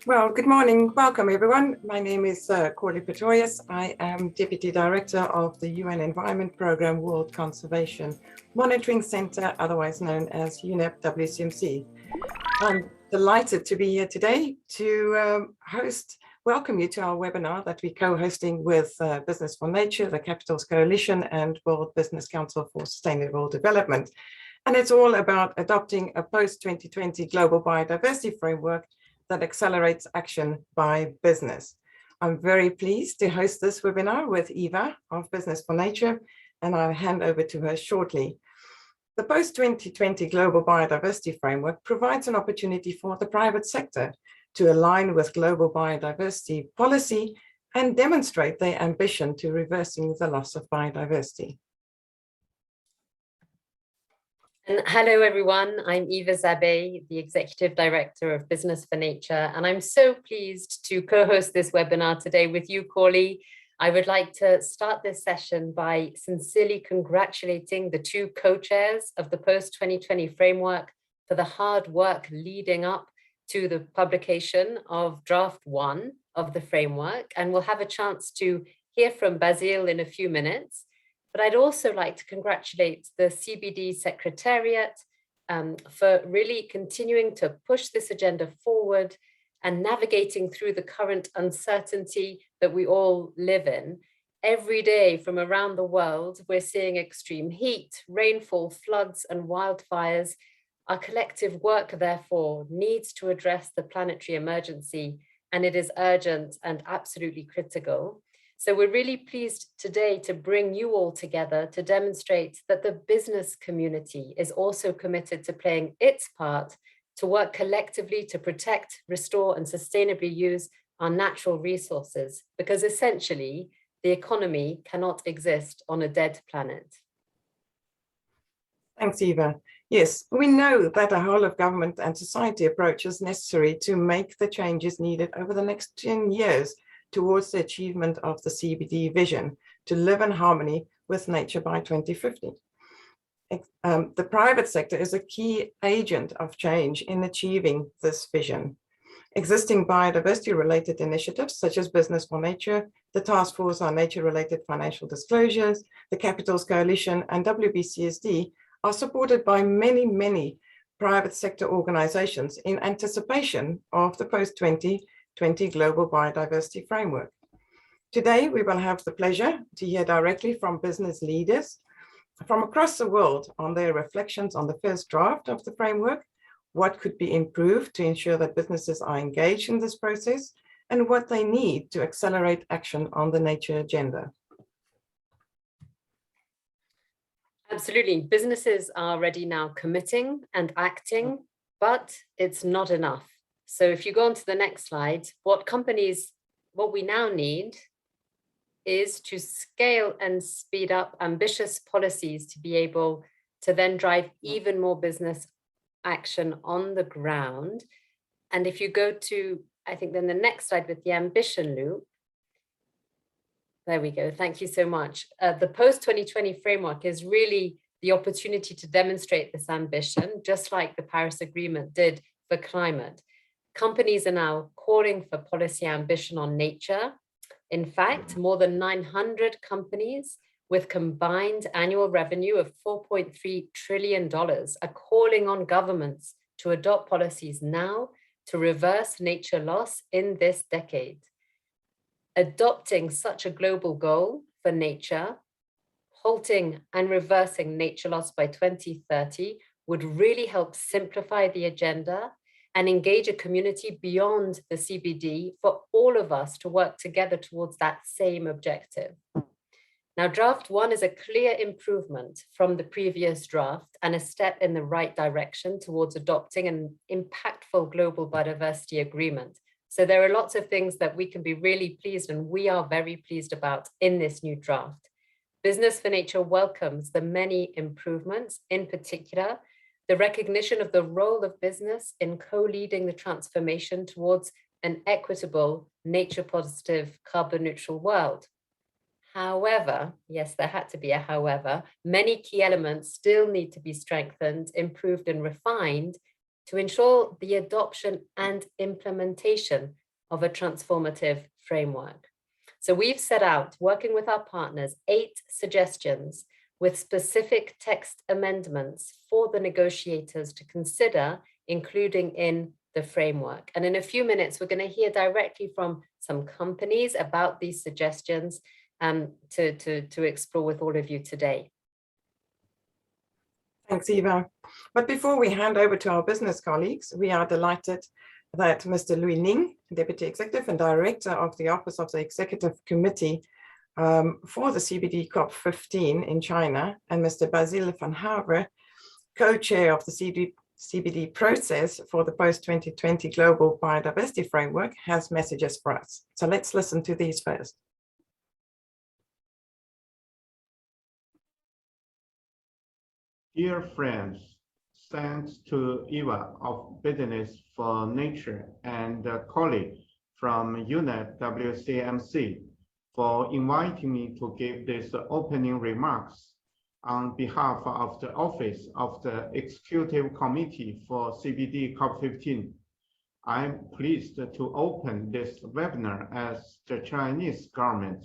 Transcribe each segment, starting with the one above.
Well, good morning. Welcome, everyone. My name is Corley Pretorius. I am Deputy Director of the UN Environment Programme World Conservation Monitoring Centre, otherwise known as UNEP-WCMC. I'm delighted to be here today to welcome you to our webinar that we're co-hosting with Business for Nature, the Capitals Coalition, and World Business Council for Sustainable Development. And it's all about adopting a post-2020 Global Biodiversity Framework that accelerates action by business. I'm very pleased to host this webinar with Eva of Business for Nature, and I'll hand over to her shortly. The Post-2020 Global Biodiversity Framework provides an opportunity for the private sector to align with global biodiversity policy and demonstrate their ambition to reversing the loss of biodiversity. And hello, everyone. I'm Eva Zabé, the Executive Director of Business for Nature, and I'm so pleased to co-host this webinar today with you, Corley. I would like to start this session by sincerely congratulating the two co-chairs of the Post-2020 Framework for the hard work leading up to the publication of Draft 1 of the framework, and we'll have a chance to hear from Basile in a few minutes. But I'd also like to congratulate the CBD Secretariat for really continuing to push this agenda forward and navigating through the current uncertainty that we all live in. Every day from around the world, we're seeing extreme heat, rainfall, floods, and wildfires. Our collective work, therefore, needs to address the planetary emergency, and it is urgent and absolutely critical. So we're really pleased today to bring you all together to demonstrate that the business community is also committed to playing its part to work collectively to protect, restore, and sustainably use our natural resources, because essentially the economy cannot exist on a dead planet. Thanks, Eva. Yes, we know that a whole of government and society approach is necessary to make the changes needed over the next 10 years towards the achievement of the CBD vision to live in harmony with nature by 2050. The private sector is a key agent of change in achieving this vision. Existing biodiversity-related initiatives such as Business for Nature, the Task Force on Nature-Related Financial Disclosures, the Capitals Coalition, and WBCSD are supported by many private sector organizations in anticipation of the post-2020 Global Biodiversity Framework. Today, we will have the pleasure to hear directly from business leaders from across the world on their reflections on the first draft of the framework, what could be improved to ensure that businesses are engaged in this process, and what they need to accelerate action on the nature agenda. Absolutely. Businesses are already now committing and acting, but it's not enough. So if you go on to the next slide, what we now need is to scale and speed up ambitious policies to be able to then drive even more business action on the ground. And if you go to, I think then the next slide with the ambition loop, there we go. Thank you so much. The Post-2020 Framework is really the opportunity to demonstrate this ambition, just like the Paris Agreement did for climate. Companies are now calling for policy ambition on nature. In fact, more than 900 companies with combined annual revenue of $4.3 trillion are calling on governments to adopt policies now to reverse nature loss in this decade. Adopting such a global goal for nature, halting and reversing nature loss by 2030 would really help simplify the agenda and engage a community beyond the CBD for all of us to work together towards that same objective. Now, Draft 1 is a clear improvement from the previous draft and a step in the right direction towards adopting an impactful global biodiversity agreement. So there are lots of things that we can be really pleased, and we are very pleased about in this new draft. Business for Nature welcomes the many improvements, in particular, the recognition of the role of business in co-leading the transformation towards an equitable, nature-positive, carbon-neutral world. However, yes, there had to be a however, many key elements still need to be strengthened, improved, and refined to ensure the adoption and implementation of a transformative framework. So we've set out, working with our partners, 8 suggestions with specific text amendments for the negotiators to consider including in the framework. And in a few minutes, we're going to hear directly from some companies about these suggestions to explore with all of you today. Thanks, Eva. But before we hand over to our business colleagues, we are delighted that Mr. Louis Ning, Deputy Executive and Director of the Office of the Executive Committee for the CBD COP15 in China, and Mr. Basile van Havre, co-chair of the CBD process for the Post-2020 Global Biodiversity Framework, has messages for us. So let's listen to these first. Dear friends, thanks to Eva of Business for Nature and a colleague from UNEP-WCMC for inviting me to give these opening remarks on behalf of the Office of the Executive Committee for CBD COP15. I'm pleased to open this webinar as the Chinese government,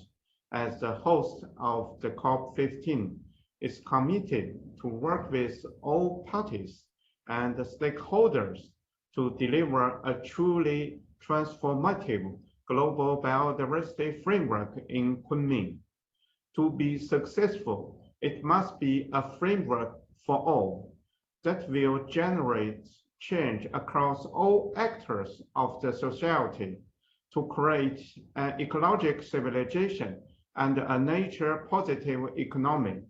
as the host of the COP15, is committed to work with all parties and stakeholders to deliver a truly transformative global biodiversity framework in Kunming. To be successful, it must be a framework for all that will generate change across all actors of the society to create an ecological civilization and a nature-positive economy.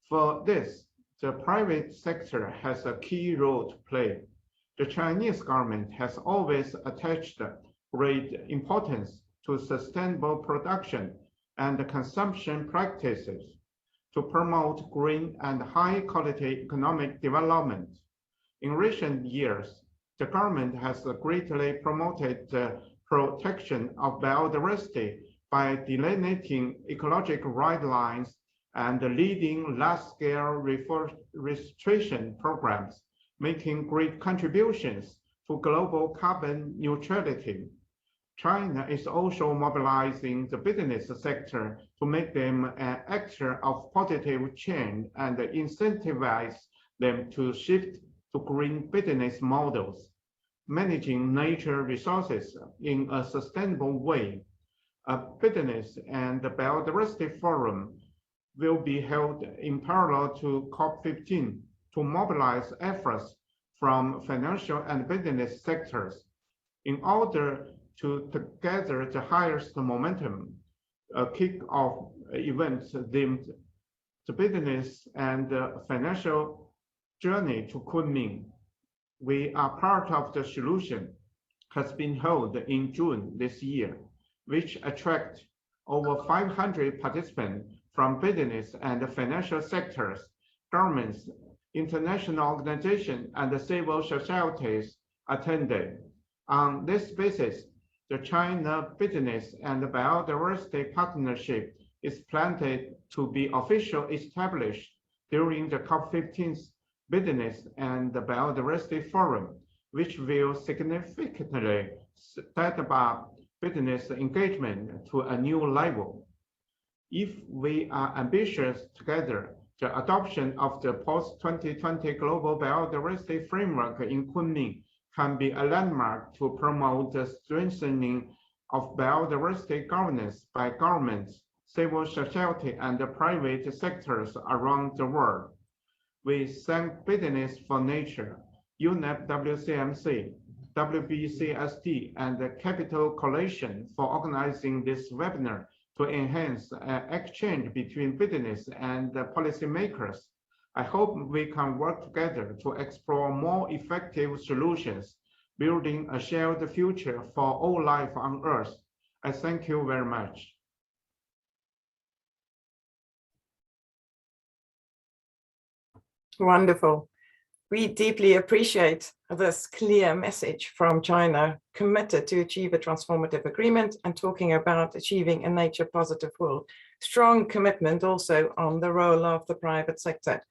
For this, the private sector has a key role to play. The Chinese government has always attached great importance to sustainable production and consumption practices to promote green and high-quality economic development. In recent years, the government has greatly promoted the protection of biodiversity by delineating ecological guidelines and leading large-scale reforestation programs, making great contributions to global carbon neutrality. China is also mobilizing the business sector to make them an actor of positive change and incentivize them to shift to green business models, managing nature resources in a sustainable way. A business and biodiversity forum will be held in parallel to COP15 to mobilize efforts from financial and business sectors in order to gather the highest momentum. A kick-off event themed the business and financial journey to Kunming. We are part of the solution has been held in June this year, which attract over 500 participants from business and financial sectors, governments, international organizations, and civil societies attended. On this basis, the China Business and Biodiversity Partnership is planned to be officially established during the COP15 Business and Biodiversity Forum, which will significantly step up business engagement to a new level. If we are ambitious together, the adoption of the Post-2020 Global Biodiversity Framework in Kunming can be a landmark to promote the strengthening of biodiversity governance by governments, civil society, and the private sectors around the world. We thank Business for Nature, UNEP-WCMC, WBCSD, and the Capital Coalition for organizing this webinar to enhance exchange between business and policymakers. I hope we can work together to explore more effective solutions, building a shared future for all life on Earth. I thank you very much. Wonderful. We deeply appreciate this clear message from China, committed to achieve a transformative agreement and talking about achieving a nature positive world. Strong commitment also on the role of the private sector.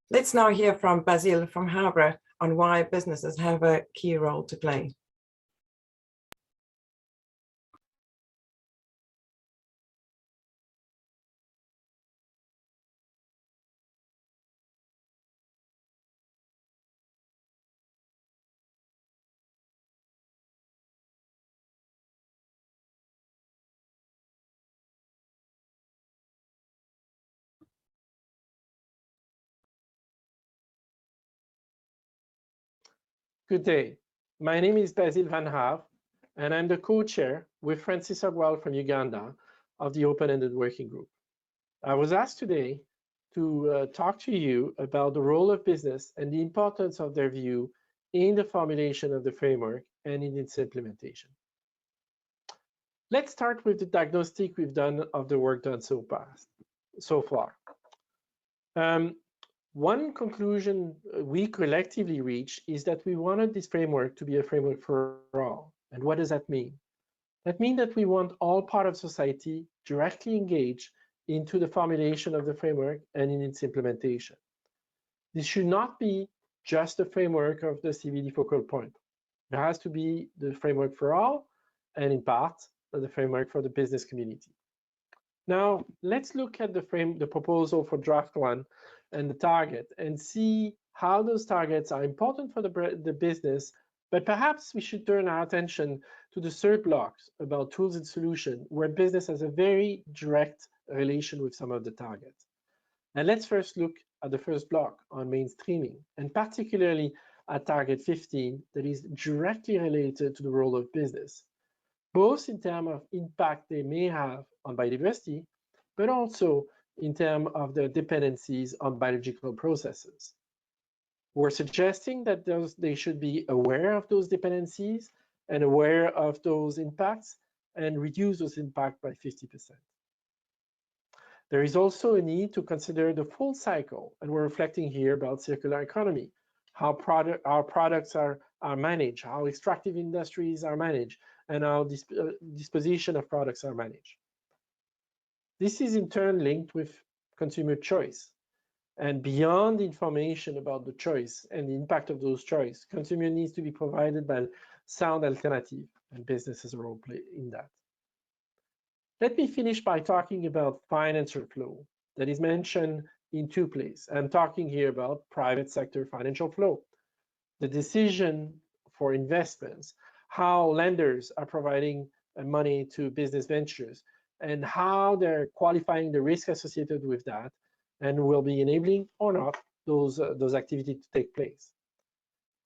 Let's now hear from Basile van Havre on why businesses have a key role to play. Good day. My name is Basil Van Haaf, and I'm the co-chair with Francis Ogwal from Uganda of the Open-Ended Working Group. I was asked today to talk to you about the role of business and the importance of their view in the formulation of the framework and in its implementation. Let's start with the diagnostic we've done of the work done so far. One conclusion we collectively reached is that we wanted this framework to be a framework for all. And what does that mean? That means that we want all parts of society directly engaged into the formulation of the framework and in its implementation. This should not be just the framework of the CBD focal point. It has to be the framework for all, and in part, the framework for the business community. Now, let's look at the proposal for draft one and the target and see how those targets are important for the business, but perhaps we should turn our attention to the third block about tools and solutions, where business has a very direct relation with some of the targets. And let's first look at the first block on mainstreaming, and particularly at target 15, that is directly related to the role of business, both in terms of impact they may have on biodiversity, but also in terms of their dependencies on biological processes. We're suggesting that they should be aware of those dependencies and aware of those impacts and reduce those impacts by 50%. There is also a need to consider the full cycle, and we're reflecting here about circular economy, how our products are managed, how extractive industries are managed, and how disposition of products are managed. This is in turn linked with consumer choice. And beyond information about the choice and the impact of those choices, consumer needs to be provided by sound alternative, and business has a role play in that. Let me finish by talking about financial flow that is mentioned in two places. I'm talking here about private sector financial flow, the decision for investments, how lenders are providing money to business ventures, and how they're qualifying the risk associated with that, and will be enabling or not those activities to take place.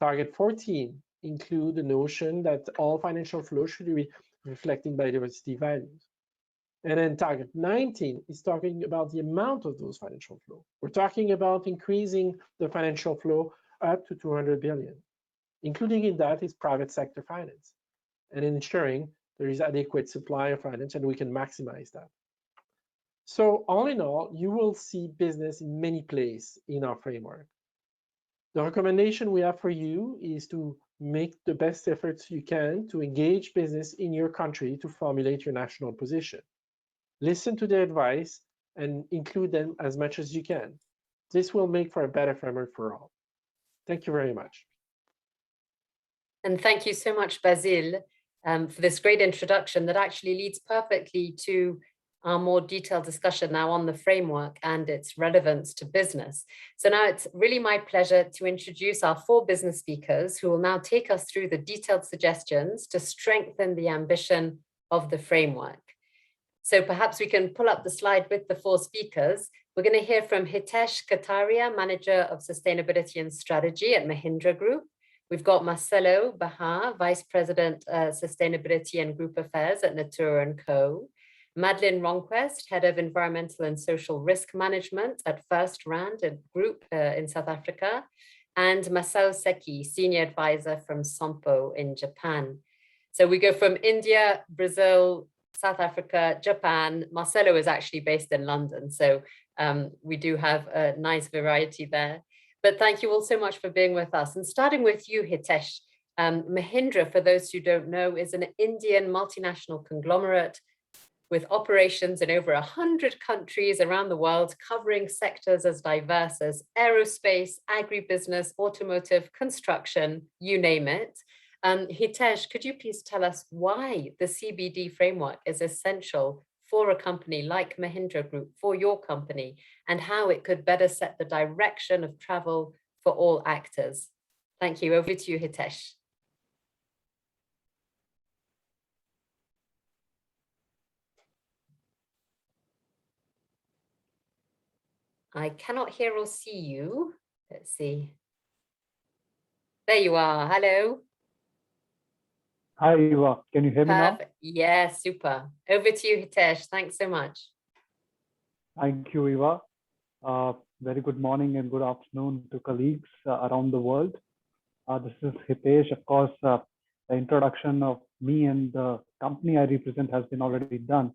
Target 14 include the notion that all financial flow should be reflecting biodiversity values. And then target 19 is talking about the amount of those financial flow. We're talking about increasing the financial flow up to 200 billion. Including in that is private sector finance, and ensuring there is adequate supply of finance and we can maximize that. So all in all, you will see business in many places in our framework. The recommendation we have for you is to make the best efforts you can to engage business in your country to formulate your national position. Listen to their advice and include them as much as you can. This will make for a better framework for all. Thank you very much. And thank you so much, Basil, for this great introduction that actually leads perfectly to our more detailed discussion now on the framework and its relevance to business. So now it's really my pleasure to introduce our 4 business speakers who will now take us through the detailed suggestions to strengthen the ambition of the framework. So perhaps we can pull up the slide with the 4 speakers. We're going to hear from Hitesh Kataria, Manager of Sustainability and Strategy at Mahindra Group. We've got Marcelo Bahar, Vice President, Sustainability and Group Affairs at Natura & Co. Madeleine Ronquest, Head of Environmental and Social Risk Management at First Rand Group in South Africa. And Masao Seki, Senior Advisor from Sompo in Japan. So we go from India, Brazil, South Africa, Japan. Marcelo is actually based in London, so we do have a nice variety there. But thank you all so much for being with us. And starting with you, Hitesh, Mahindra, for those who don't know, is an Indian multinational conglomerate with operations in over 100 countries around the world, covering sectors as diverse as aerospace, agribusiness, automotive, construction, you name it. Hitesh, could you please tell us why the CBD framework is essential for a company like Mahindra Group, for your company, and how it could better set the direction of travel for all actors? Thank you. Over to you, Hitesh. I cannot hear or see you. Let's see. There you are. Hello. Hi, Eva. Can you hear me now? Perfect. Yeah, super. Over to you, Hitesh. Thanks so much. Thank you, Eva. Very good morning and good afternoon to colleagues around the world. This is Hitesh. Of course, the introduction of me and the company I represent has been already done.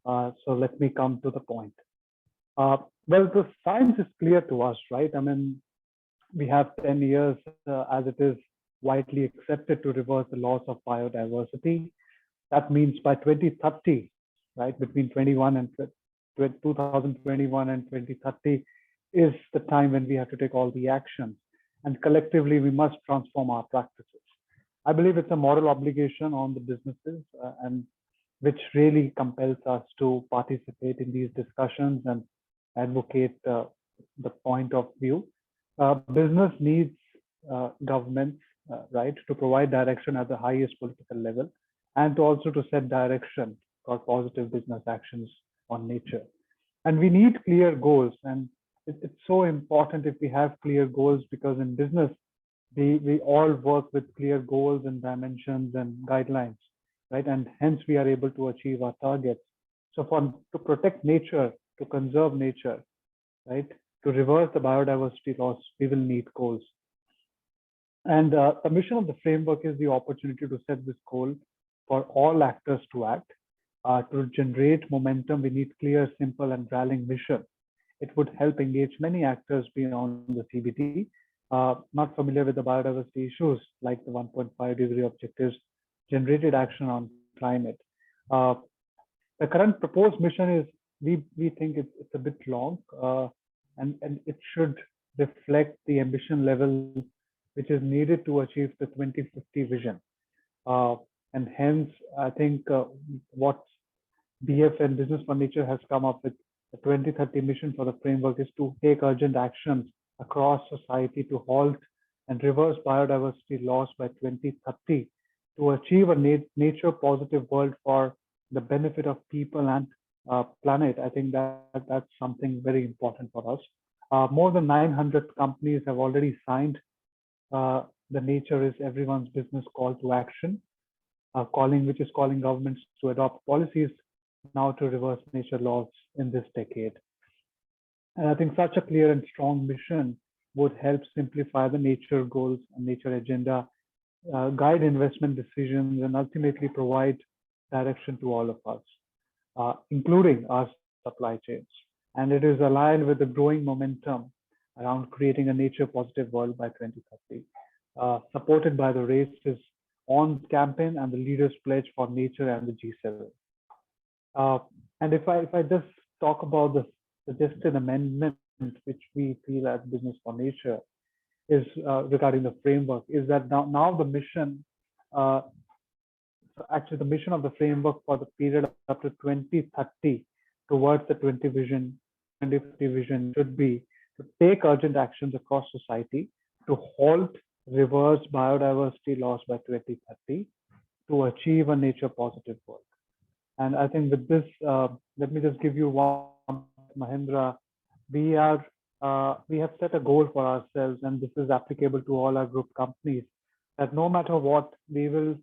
So let me come to the point. Well, the science is clear to us, right? I mean, we have 10 years as it is widely accepted to reverse the loss of biodiversity. That means by 2030, right, between 2021 and 2030 is the time when we have to take all the actions. And collectively, we must transform our practices. I believe it's a moral obligation on the businesses and which really compels us to participate in these discussions and advocate the point of view. Business needs governments, right, to provide direction at the highest political level and to also to set direction for positive business actions on nature. And we need clear goals. And it's so important if we have clear goals, because in business, we all work with clear goals and dimensions and guidelines, right? And hence we are able to achieve our targets. So to protect nature, to conserve nature, right, to reverse the biodiversity loss, we will need goals. And the mission of the framework is the opportunity to set this goal for all actors to act. To generate momentum, we need clear, simple, and rallying mission. It would help engage many actors beyond the CBD, not familiar with the biodiversity issues like the 1.5 degree objectives, generated action on climate. The current proposed mission is, we think it's a bit long, and it should reflect the ambition level which is needed to achieve the 2050 vision. And hence, I think what BF and Business for Nature has come up with, the 2030 mission for the framework is to take urgent actions across society to halt and reverse biodiversity loss by 2030 to achieve a nature positive world for the benefit of people and planet. I think that's something very important for us. More than 900 companies have already signed the Nature is Everyone's Business call to action, which is calling governments to adopt policies now to reverse nature loss in this decade. And I think such a clear and strong mission would help simplify the nature goals and nature agenda, guide investment decisions, and ultimately provide direction to all of us, including our supply chains. And it is aligned with the growing momentum around creating a nature positive world by 2030, supported by the Race is On campaign and the Leaders Pledge for Nature and the G7. And if I just talk about the suggested amendment, which we feel as Business for Nature is regarding the framework, is that now the mission, actually the mission of the framework for the period up to 2030 towards the 2050 vision should be to take urgent actions across society to halt, reverse biodiversity loss by 2030 to achieve a nature positive world. And I think with this, let me just give you one, Mahindra. We have set a goal for ourselves, and this is applicable to all our group companies, that no matter what, we will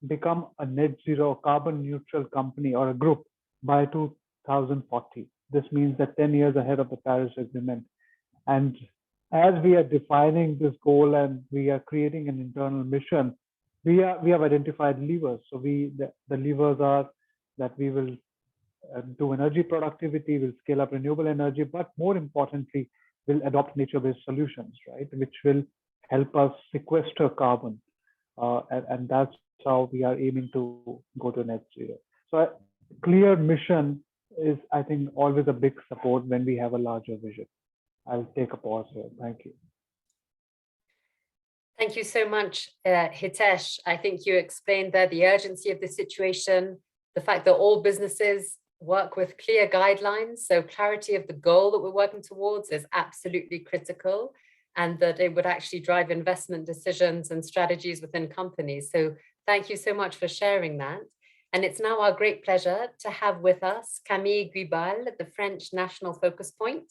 become a net zero carbon neutral company or a group by 2040. This means that 10 years ahead of the Paris Agreement. And as we are defining this goal and we are creating an internal mission, we have identified levers. So the levers are that we will do energy productivity, we'll scale up renewable energy, but more importantly, we'll adopt nature-based solutions, right, which will help us sequester carbon. And that's how we are aiming to go to net zero. So clear mission is, I think, always a big support when we have a larger vision. I'll take a pause here. Thank you. Thank you so much, Hitesh. I think you explained there the urgency of the situation, the fact that all businesses work with clear guidelines. So clarity of the goal that we're working towards is absolutely critical, and that it would actually drive investment decisions and strategies within companies. So thank you so much for sharing that. And it's now our great pleasure to have with us Camille Guibal, the French National Focus Point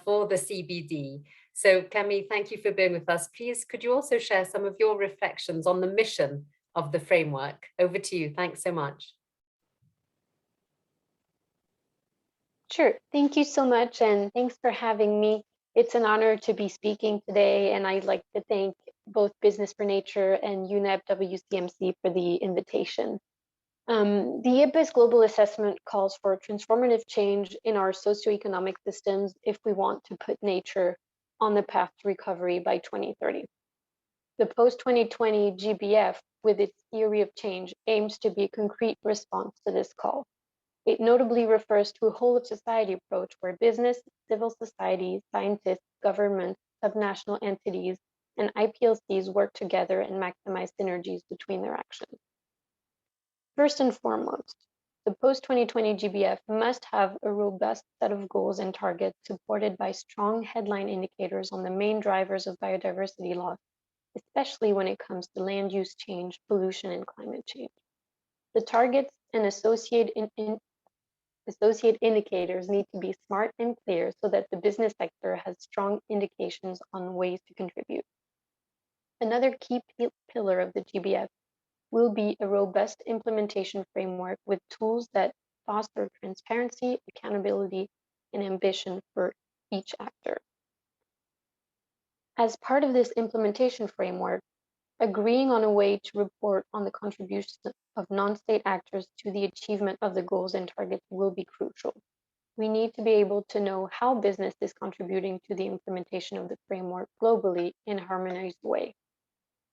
for the CBD. So Camille, thank you for being with us. Please, could you also share some of your reflections on the mission of the framework? Over to you. Thanks so much. Sure. Thank you so much. And thanks for having me. It's an honor to be speaking today. And I'd like to thank both Business for Nature and UNEP-WCMC for the invitation. The IPBES global assessment calls for transformative change in our socioeconomic systems if we want to put nature on the path to recovery by 2030. The post-2020 GBF, with its theory of change, aims to be a concrete response to this call. It notably refers to a whole of society approach where business, civil society, scientists, governments, subnational entities, and IPLCs work together and maximize synergies between their actions. First and foremost, the post-2020 GBF must have a robust set of goals and targets supported by strong headline indicators on the main drivers of biodiversity loss, especially when it comes to land use change, pollution, and climate change. The targets and associate indicators need to be smart and clear so that the business sector has strong indications on ways to contribute. Another key pillar of the GBF will be a robust implementation framework with tools that foster transparency, accountability, and ambition for each actor. As part of this implementation framework, agreeing on a way to report on the contributions of non-state actors to the achievement of the goals and targets will be crucial. We need to be able to know how business is contributing to the implementation of the framework globally in a harmonized way.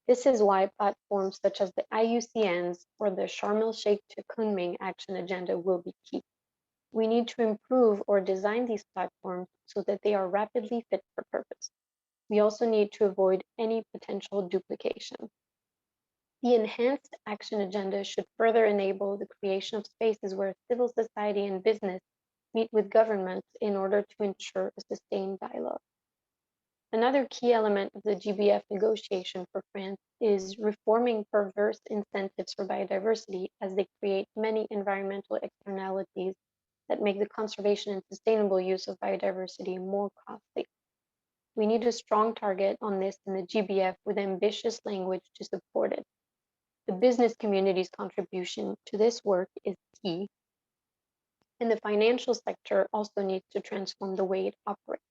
This is why platforms such as the IUCN's or the Sharm el-Sheikh to Kunming Action Agenda will be key. We need to improve or design these platforms so that they are rapidly fit for purpose. We also need to avoid any potential duplication. The enhanced action agenda should further enable the creation of spaces where civil society and business meet with governments in order to ensure a sustained dialogue. Another key element of the GBF negotiation for France is reforming perverse incentives for biodiversity as they create many environmental externalities that make the conservation and sustainable use of biodiversity more costly. We need a strong target on this in the GBF with ambitious language to support it. The business community's contribution to this work is key, and the financial sector also needs to transform the way it operates.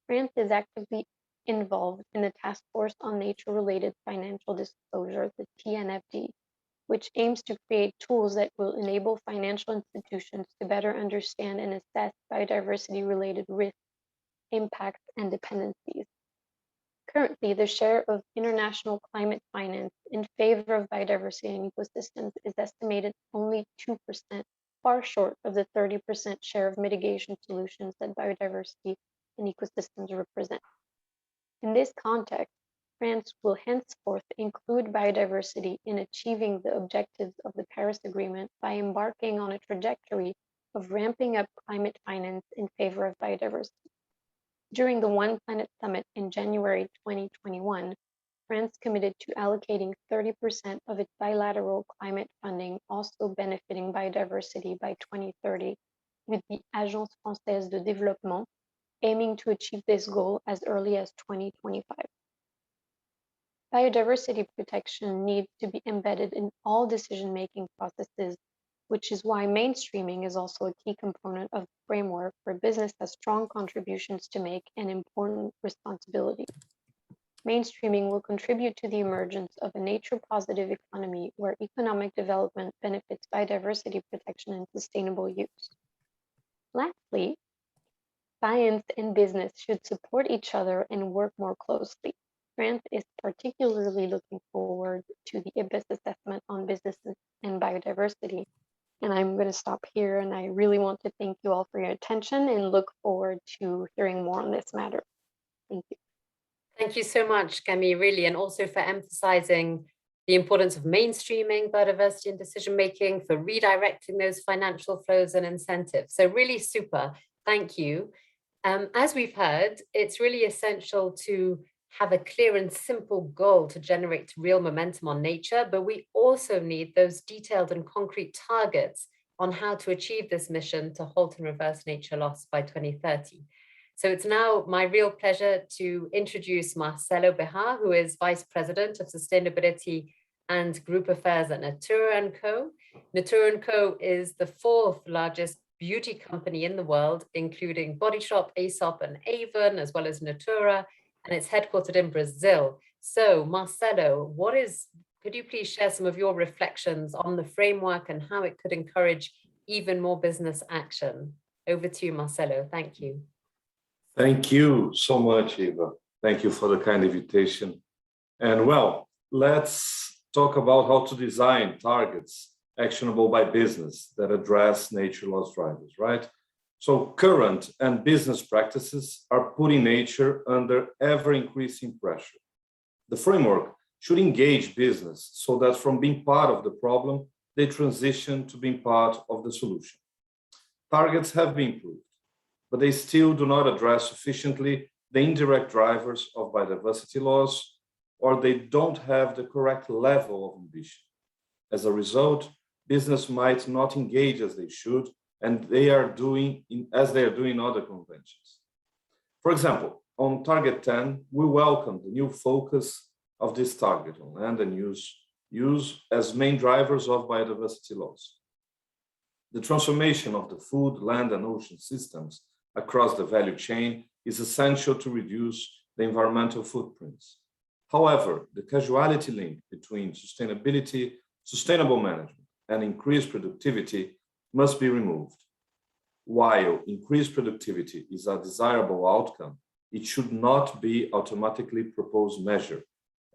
France is actively involved in the Task Force on Nature-Related Financial Disclosure, the TNFD, which aims to create tools that will enable financial institutions to better understand and assess biodiversity-related risks, impacts, and dependencies. Currently, the share of international climate finance in favor of biodiversity and ecosystems is estimated only 2%, far short of the 30% share of mitigation solutions that biodiversity and ecosystems represent. In this context, France will henceforth include biodiversity in achieving the objectives of the Paris Agreement by embarking on a trajectory of ramping up climate finance in favor of biodiversity. During the One Planet Summit in January 2021, France committed to allocating 30% of its bilateral climate funding also benefiting biodiversity by 2030, with the Agence Française de Développement aiming to achieve this goal as early as 2025. Biodiversity protection needs to be embedded in all decision-making processes, which is why mainstreaming is also a key component of the framework where business has strong contributions to make and important responsibilities. Mainstreaming will contribute to the emergence of a nature-positive economy where economic development benefits biodiversity protection and sustainable use. Lastly, science and business should support each other and work more closely. France is particularly looking forward to the IPBES assessment on businesses and biodiversity, And I'm going to stop here, and I really want to thank you all for your attention and look forward to hearing more on this matter. Thank you. Thank you so much, Kemi, really, and also for emphasizing the importance of mainstreaming biodiversity in decision-making, for redirecting those financial flows and incentives. So really super, thank you. As we've heard, it's really essential to have a clear and simple goal to generate real momentum on nature, but we also need those detailed and concrete targets on how to achieve this mission to halt and reverse nature loss by 2030. So it's now my real pleasure to introduce Marcelo Bejar, who is Vice President of Sustainability and Group Affairs at Natura & Co. Natura & Co is the 4th largest beauty company in the world, including Body Shop, Aesop, and Avon, as well as Natura, and it's headquartered in Brazil. So Marcelo, could you please share some of your reflections on the framework and how it could encourage even more business action? Over to you, Marcelo. Thank you. Thank you so much, Eva. Thank you for the kind invitation. And well, let's talk about how to design targets actionable by business that address nature loss drivers, right? So current and business practices are putting nature under ever-increasing pressure. The framework should engage business so that from being part of the problem, they transition to being part of the solution. Targets have been improved, but they still do not address sufficiently the indirect drivers of biodiversity loss, or they don't have the correct level of ambition. As a result, business might not engage as they should, and they are doing as they are doing other conventions. For example, on Target 10, we welcome the new focus of this target on land and use as main drivers of biodiversity loss. The transformation of the food, land, and ocean systems across the value chain is essential to reduce the environmental footprints. However, the causality link between sustainability, sustainable management, and increased productivity must be removed. While increased productivity is a desirable outcome, it should not be automatically proposed measure,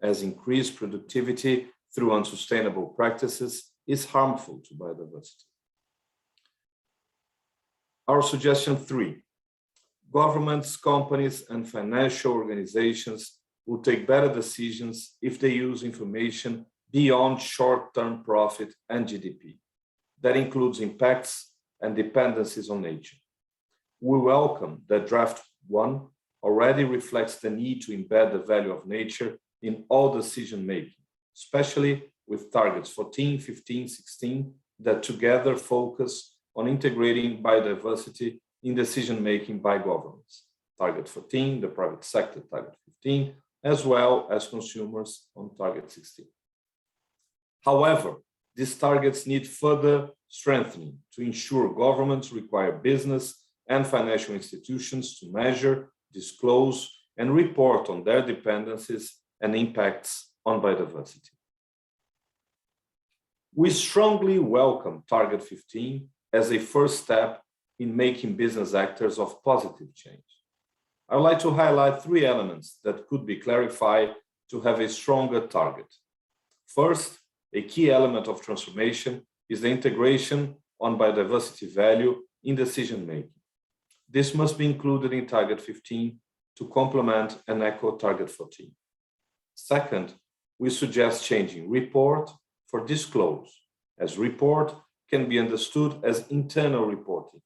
as increased productivity through unsustainable practices is harmful to biodiversity. Our suggestion 3, governments, companies, and financial organizations will take better decisions if they use information beyond short-term profit and GDP. That includes impacts and dependencies on nature. We welcome that draft 1 already reflects the need to embed the value of nature in all decision-making, especially with targets 14, 15, 16, that together focus on integrating biodiversity in decision-making by governments. Target 14, the private sector, target 15, as well as consumers on target 16. However, these targets need further strengthening to ensure governments require business and financial institutions to measure, disclose, and report on their dependencies and impacts on biodiversity. We strongly welcome Target 15 as a first step in making business actors of positive change. I'd like to highlight 3 elements that could be clarified to have a stronger target. First, a key element of transformation is the integration on biodiversity value in decision-making. This must be included in Target 15 to complement and echo Target 14. Second, we suggest changing report for disclose, as report can be understood as internal reporting.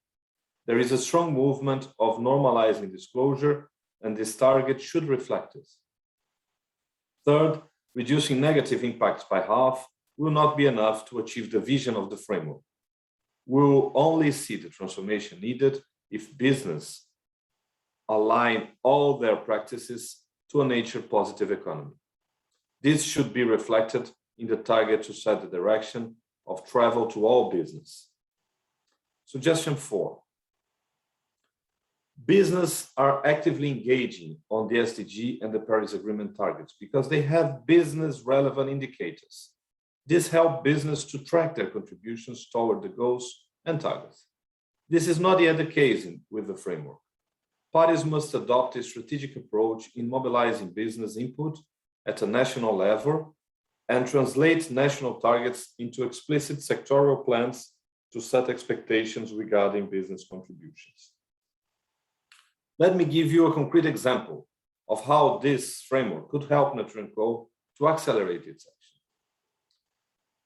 There is a strong movement of normalizing disclosure, and this target should reflect this. Third, reducing negative impacts by half will not be enough to achieve the vision of the framework. We will only see the transformation needed if business align all their practices to a nature-positive economy. This should be reflected in the target to set the direction of travel to all business. Suggestion 4. Business are actively engaging on the SDG and the Paris Agreement targets because they have business relevant indicators. This helps business to track their contributions toward the goals and targets. This is not yet the case with the framework. Parties must adopt a strategic approach in mobilizing business input at a national level and translate national targets into explicit sectoral plans to set expectations regarding business contributions. Let me give you a concrete example of how this framework could help Nature & Co to accelerate its action.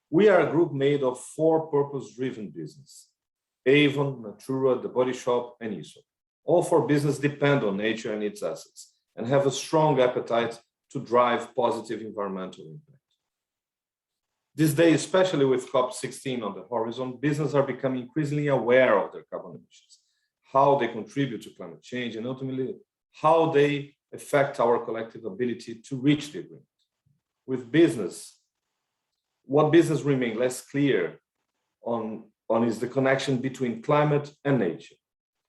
We are a group made of 4 purpose-driven businesses: Avon, Natura, The Body Shop, and Aesop. All 4 businesses depend on nature and its assets and have a strong appetite to drive positive environmental impact. This day, especially with COP16 on the horizon, businesses are becoming increasingly aware of their carbon emissions, how they contribute to climate change, and ultimately how they affect our collective ability to reach the agreement. With business, what business remains less clear on is the connection between climate and nature.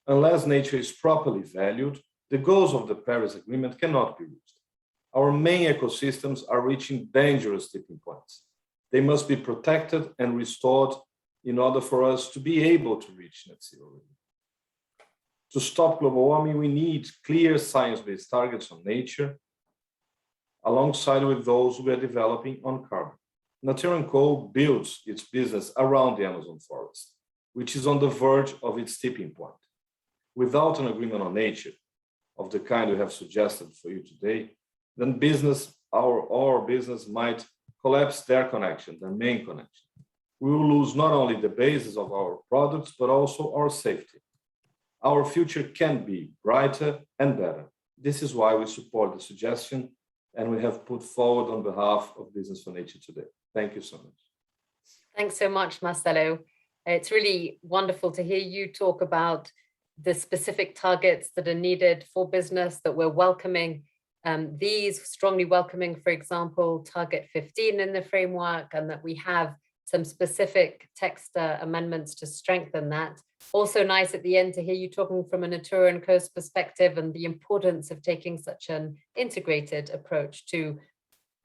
Unless nature is properly valued, the goals of the Paris Agreement cannot be reached. Our main ecosystems are reaching dangerous tipping points. They must be protected and restored in order for us to be able to reach net zero. To stop global warming, we need clear science-based targets on nature, alongside with those we are developing on carbon. Nature & Co builds its business around the Amazon forest, which is on the verge of its tipping point. Without an agreement on nature, of the kind we have suggested for you today, then our business might collapse their main connection. We will lose not only the basis of our products, but also our safety. Our future can be brighter and better. This is why we support the suggestion and we have put forward on behalf of Business for Nature today. Thank you so much. Thanks so much, Marcelo. It's really wonderful to hear you talk about the specific targets that are needed for business, that we're welcoming. These strongly welcoming, for example, target 15 in the framework, and that we have some specific text amendments to strengthen that. Also nice at the end to hear you talking from a Natura & Co's perspective and the importance of taking such an integrated approach to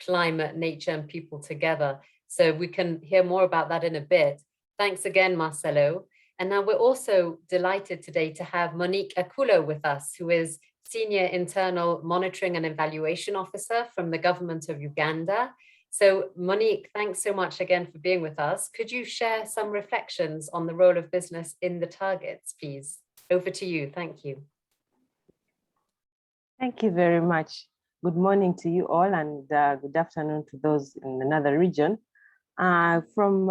climate, nature, and people together. So we can hear more about that in a bit. Thanks again, Marcelo. And now we're also delighted today to have Monique Akulo with us, who is Senior Internal Monitoring and Evaluation Officer from the government of Uganda. So Monique, thanks so much again for being with us. Could you share some reflections on the role of business in the targets, please? Over to you. Thank you. Thank you very much. Good morning to you all, and good afternoon to those in another region. From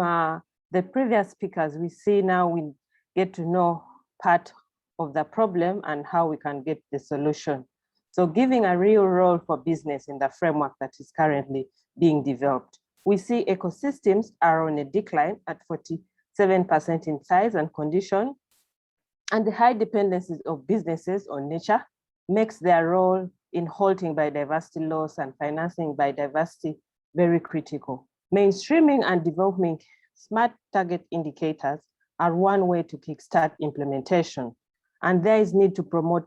the previous speakers, we see now we get to know part of the problem and how we can get the solution. So giving a real role for business in the framework that is currently being developed. We see ecosystems are on a decline at 47% in size and condition, and the high dependencies of businesses on nature makes their role in halting biodiversity loss and financing biodiversity very critical. Mainstreaming and developing smart target indicators are one way to kickstart implementation, and there is need to promote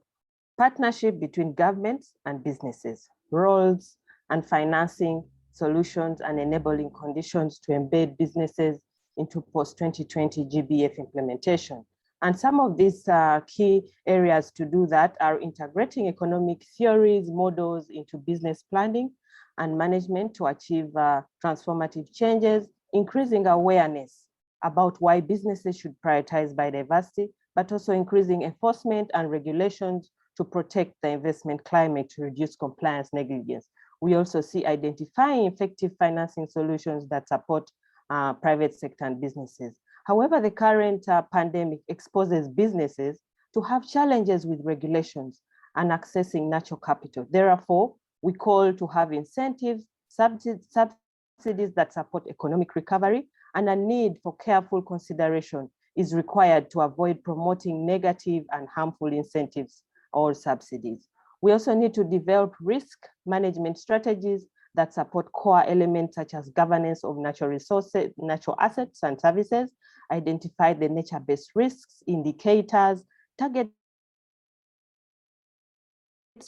partnership between governments and businesses, roles and financing solutions and enabling conditions to embed businesses into post-2020 GBF implementation. And some of these key areas to do that are integrating economic theories, models into business planning and management to achieve transformative changes, increasing awareness about why businesses should prioritize biodiversity, but also increasing enforcement and regulations to protect the investment climate to reduce compliance negligence. We also see identifying effective financing solutions that support private sector and businesses. However, the current pandemic exposes businesses to have challenges with regulations and accessing natural capital. Therefore, we call to have incentives, subsidies that support economic recovery, and a need for careful consideration is required to avoid promoting negative and harmful incentives or subsidies. We also need to develop risk management strategies that support core elements such as governance of natural resources, natural assets and services, identify the nature-based risks, indicators, targets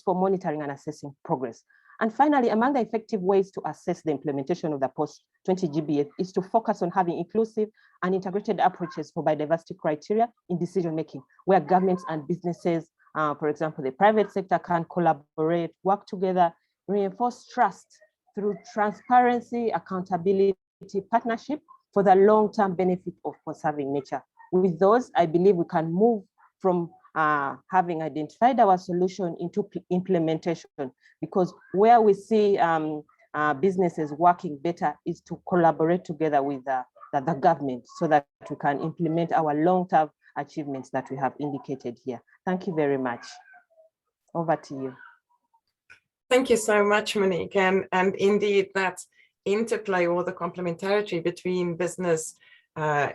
for monitoring and assessing progress. And finally, among the effective ways to assess the implementation of the post-20 GBF is to focus on having inclusive and integrated approaches for biodiversity criteria in decision-making, where governments and businesses, for example, the private sector can collaborate, work together, reinforce trust through transparency, accountability, partnership for the long-term benefit of conserving nature. with those, I believe we can move from having identified our solution into implementation, because where we see businesses working better is to collaborate together with the government so that we can implement our long-term achievements that we have indicated here. Thank you very much. Over to you. Thank you so much, Monique. And indeed, that interplay or the complementarity between business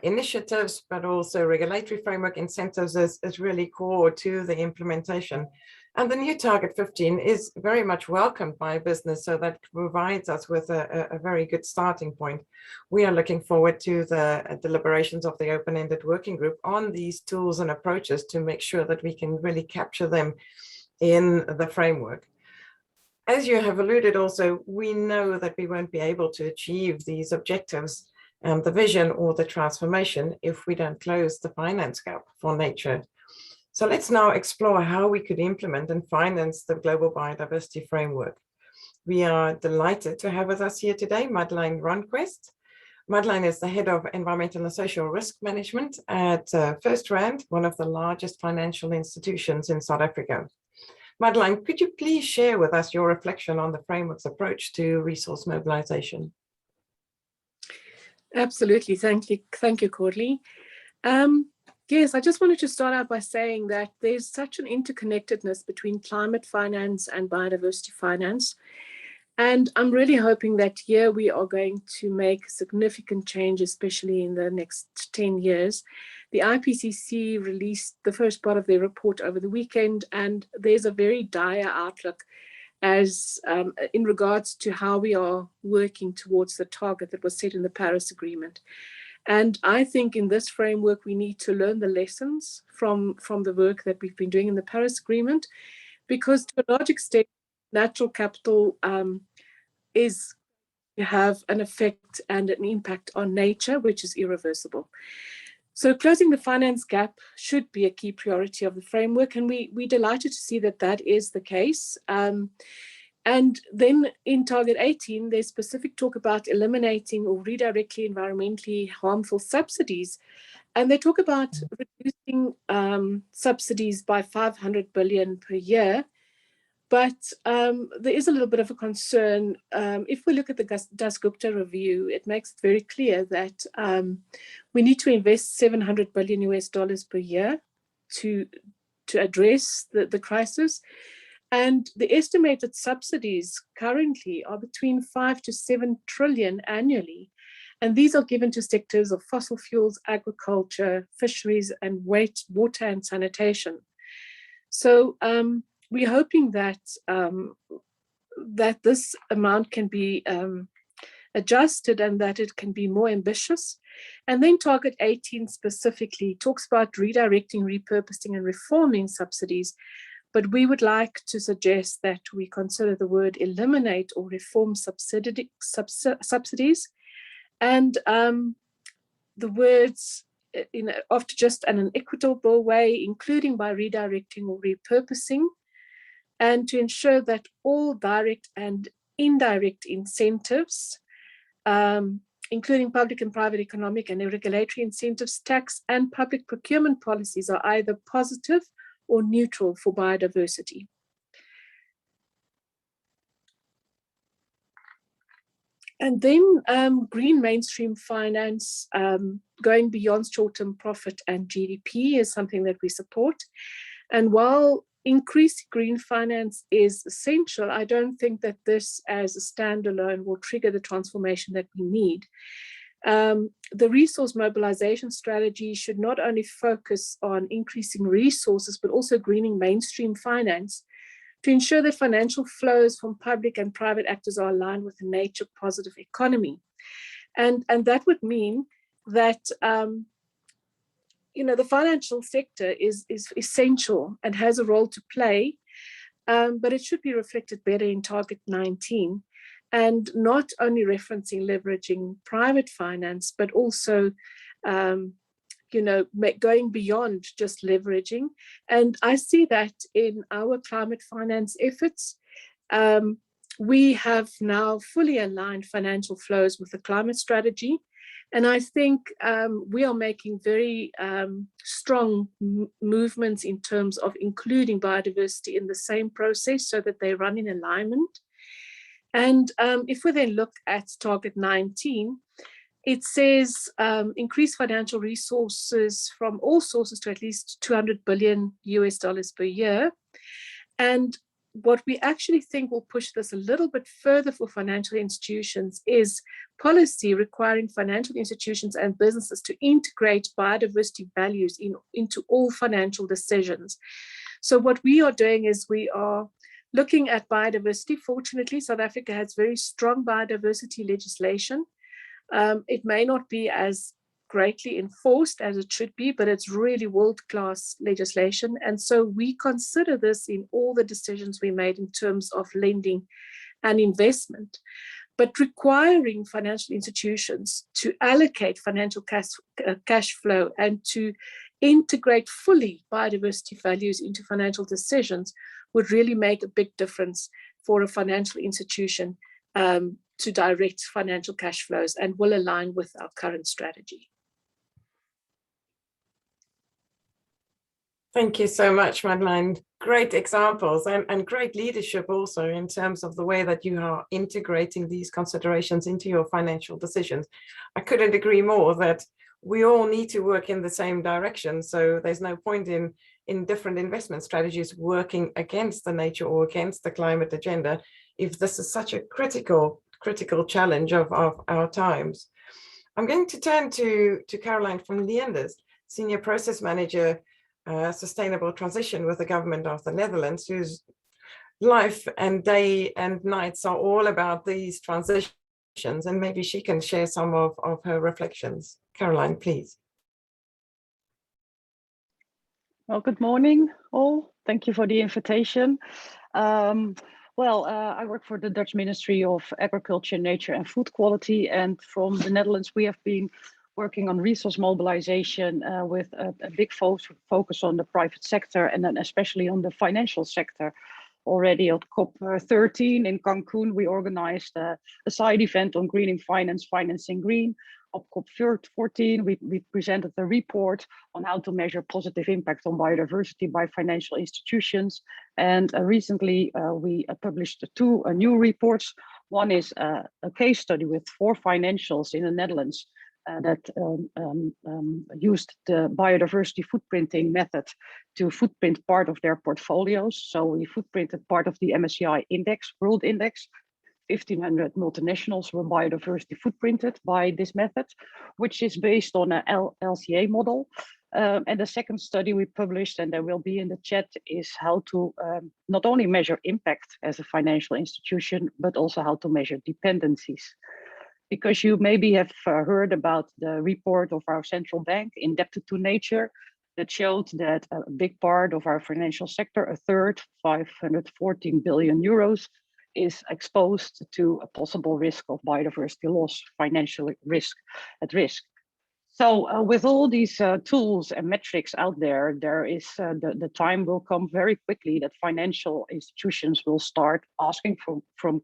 initiatives, but also regulatory framework incentives is really core to the implementation. And the new Target 15 is very much welcomed by business, so that provides us with a very good starting point. We are looking forward to the deliberations of the open-ended working group on these tools and approaches to make sure that we can really capture them in the framework. As you have alluded also, we know that we won't be able to achieve these objectives, the vision or the transformation, if we don't close the finance gap for nature. So let's now explore how we could implement and finance the Global Biodiversity Framework. We are delighted to have with us here today Madeleine Ronquest. Madeleine is the Head of Environmental and Social Risk Management at FirstRand, one of the largest financial institutions in South Africa. Madeleine, could you please share with us your reflection on the framework's approach to resource mobilization? Absolutely. Thank you, Courtney. Yes, I just wanted to start out by saying that there's such an interconnectedness between climate finance and biodiversity finance. And I'm really hoping that here we are going to make significant change, especially in the next 10 years. The IPCC released the first part of their report over the weekend, and there's a very dire outlook as in regards to how we are working towards the target that was set in the Paris Agreement. And I think in this framework, we need to learn the lessons from the work that we've been doing in the Paris Agreement, because to a large extent, natural capital is to have an effect and an impact on nature, which is irreversible. So closing the finance gap should be a key priority of the framework, and we're delighted to see that that is the case. And then in Target 18, there's specific talk about eliminating or redirecting environmentally harmful subsidies. And they talk about reducing subsidies by 500 billion per year. But there is a little bit of a concern. If we look at the Dasgupta review, it makes it very clear that we need to invest $700 billion per year to address the crisis. And the estimated subsidies currently are between 5 to 7 trillion annually. And these are given to sectors of fossil fuels, agriculture, fisheries, and water and sanitation. So we're hoping that that this amount can be adjusted and that it can be more ambitious. And then Target 18 specifically talks about redirecting, repurposing, and reforming subsidies. But we would like to suggest that we consider the word eliminate or reform subsidies, and the words of just an equitable way, including by redirecting or repurposing, and to ensure that all direct and indirect incentives, including public and private economic and regulatory incentives, tax and public procurement policies are either positive or neutral for biodiversity. And then green mainstream finance, going beyond short-term profit and GDP, is something that we support. And while increased green finance is essential, I don't think that this as a standalone will trigger the transformation that we need. The resource mobilization strategy should not only focus on increasing resources, but also greening mainstream finance to ensure that financial flows from public and private actors are aligned with a nature positive economy. And that would mean that the financial sector is essential and has a role to play, but it should be reflected better in Target 19. And not only referencing leveraging private finance, but also, going beyond just leveraging. And I see that in our climate finance efforts. We have now fully aligned financial flows with the climate strategy. And I think we are making very strong movements in terms of including biodiversity in the same process so that they run in alignment. And if we then look at target 19, it says increase financial resources from all sources to at least $200 billion per year. And what we actually think will push this a little bit further for financial institutions is policy requiring financial institutions and businesses to integrate biodiversity values into all financial decisions. So what we are doing is we are looking at biodiversity. Fortunately, South Africa has very strong biodiversity legislation. It may not be as greatly enforced as it should be, but it's really world-class legislation. And so we consider this in all the decisions we made in terms of lending and investment, but requiring financial institutions to allocate financial cash flow and to integrate fully biodiversity values into financial decisions would really make a big difference for a financial institution to direct financial cash flows, and will align with our current strategy. Thank you so much, Madeleine. Great examples and great leadership also in terms of the way that you are integrating these considerations into your financial decisions. I couldn't agree more that we all need to work in the same direction. So there's no point in different investment strategies working against the nature or against the climate agenda if this is such a critical challenge of our times. I'm going to turn to Caroline from Leenders, Senior Process Manager, Sustainable Transition with the Government of the Netherlands, whose life and day and nights are all about these transitions, and maybe she can share some of her reflections. Caroline, please. Well, good morning all. Thank you for the invitation. I work for the Dutch Ministry of Agriculture, Nature and Food Quality, and from the Netherlands we have been working on resource mobilization with a big focus on the private sector, and then especially on the financial sector. Already at COP13 in Cancun, we organized a side event on greening finance, financing green. At COP14, we presented a report on how to measure positive impact on biodiversity by financial institutions. And recently we published two new reports. One is a case study with 4 financials in the Netherlands that used the biodiversity footprinting method to footprint part of their portfolios. So we footprinted part of the MSCI index, world index. 1,500 multinationals were biodiversity footprinted by this method, which is based on an LCA model. And the second study we published, and there will be in the chat, is how to not only measure impact as a financial institution, but also how to measure dependencies. Because you maybe have heard about the report of our central bank, Indebted to Nature, that showed that a big part of our financial sector, a third, 514 billion euros, is exposed to a possible risk of biodiversity loss, financial risk at risk. So with all these tools and metrics out there, there is the time will come very quickly that financial institutions will start asking from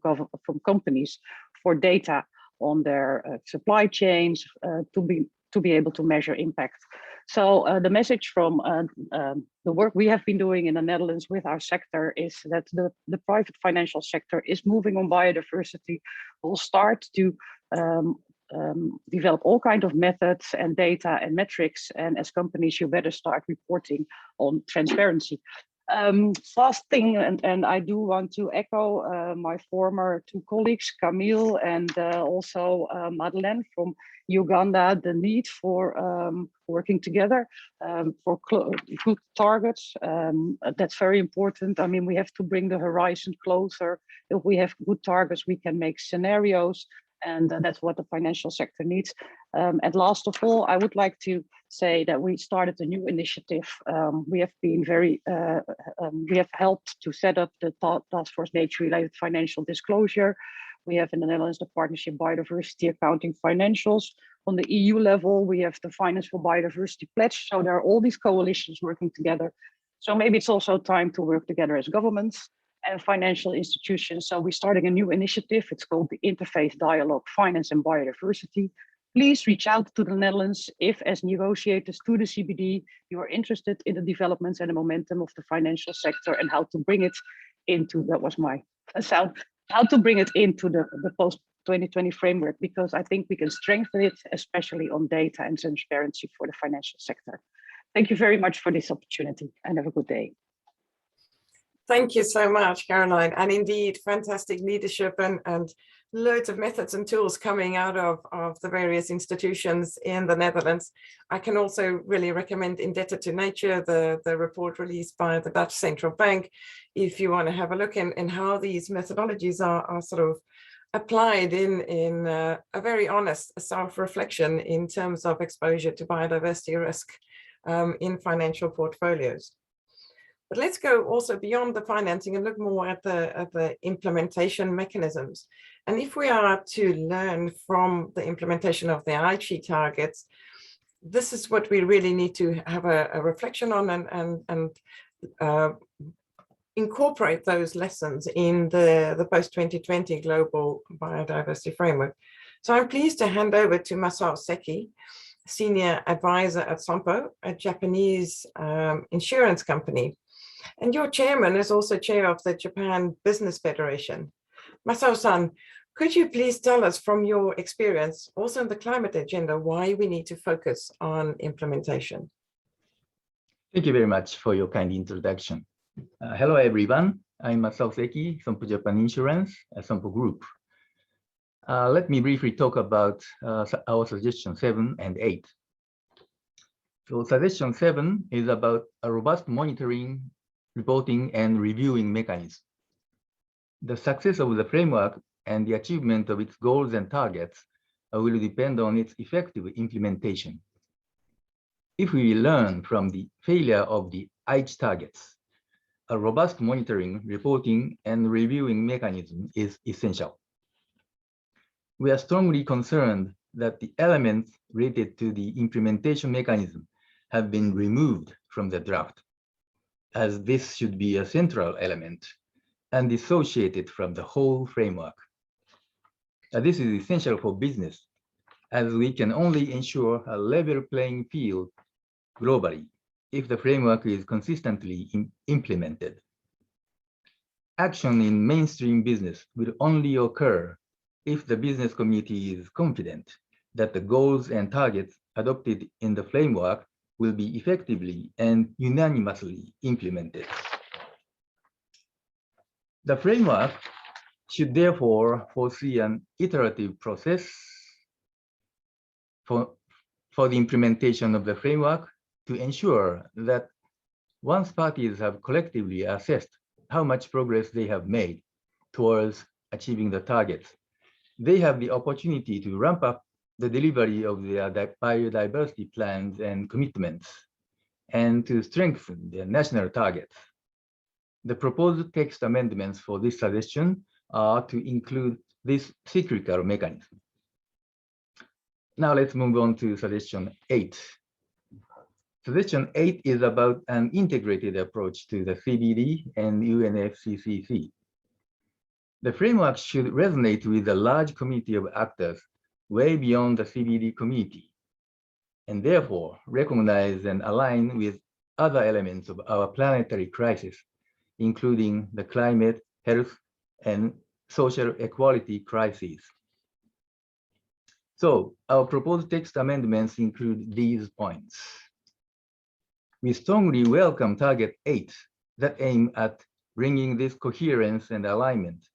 companies for data on their supply chains to be able to measure impact. So the message from the work we have been doing in the Netherlands with our sector is that the private financial sector is moving on biodiversity, will start to develop all kinds of methods and data and metrics. And as companies, you better start reporting on transparency. Last thing, and I do want to echo my former 2 colleagues, Camille and also Madeleine from Uganda, the need for working together for good targets. That's very important. I mean, we have to bring the horizon closer. If we have good targets, we can make scenarios, and that's what the financial sector needs. And last of all, I would like to say that we started a new initiative. We have been we have helped to set up the Task Force Nature-related Financial Disclosure. We have in the Netherlands the Partnership Biodiversity Accounting Financials. On the EU level, we have the Finance for Biodiversity Pledge. So there are all these coalitions working together. So maybe it's also time to work together as governments and financial institutions. So we're starting a new initiative. It's called the Interface Dialogue Finance and Biodiversity. please reach out to the Netherlands if, as negotiators to the CBD, you are interested in the developments and the momentum of the financial sector and how to bring it into, that was my sound, how to bring it into the post-2020 framework, because I think we can strengthen it, especially on data and transparency for the financial sector. Thank you very much for this opportunity and have a good day. Thank you so much, Caroline. And indeed, fantastic leadership and loads of methods and tools coming out of the various institutions in the Netherlands. I can also really recommend Indebted to Nature, the report released by the Dutch Central Bank, if you want to have a look in how these methodologies are sort of applied in a very honest self-reflection in terms of exposure to biodiversity risk in financial portfolios. But let's go also beyond the financing and look more at the implementation mechanisms. And if we are to learn from the implementation of the Aichi targets, this is what we really need to have a reflection on and incorporate those lessons in the post-2020 Global Biodiversity Framework. So I'm pleased to hand over to Masao Seki, Senior Advisor at Sompo, a Japanese insurance company. And your chairman is also chair of the Japan Business Federation. Masao-san, could you please tell us from your experience, also in the climate agenda, why we need to focus on implementation? Thank you very much for your kind introduction. Hello, everyone. I'm Masao Seki, Sompo Japan Insurance, Sompo Group. Let me briefly talk about our suggestion 7 and 8. So suggestion 7 is about a robust monitoring, reporting, and reviewing mechanism. The success of the framework and the achievement of its goals and targets will depend on its effective implementation. If we learn from the failure of the Aichi targets, a robust monitoring, reporting, and reviewing mechanism is essential. We are strongly concerned that the elements related to the implementation mechanism have been removed from the draft, as this should be a central element and dissociated from the whole framework. This is essential for business, as we can only ensure a level playing field globally if the framework is consistently implemented. Action in mainstream business will only occur if the business community is confident that the goals and targets adopted in the framework will be effectively and unanimously implemented. The framework should therefore foresee an iterative process for the implementation of the framework to ensure that once parties have collectively assessed how much progress they have made towards achieving the targets, they have the opportunity to ramp up the delivery of their biodiversity plans and commitments, and to strengthen their national targets. The proposed text amendments for this suggestion are to include this cyclical mechanism. Now let's move on to suggestion 8. Suggestion 8 is about an integrated approach to the CBD and UNFCCC. The framework should resonate with a large community of actors way beyond the CBD community, and therefore recognize and align with other elements of our planetary crisis, including the climate, health, and social equality crises. So our proposed text amendments include these points. We strongly welcome target 8 that aim at bringing this coherence and alignment,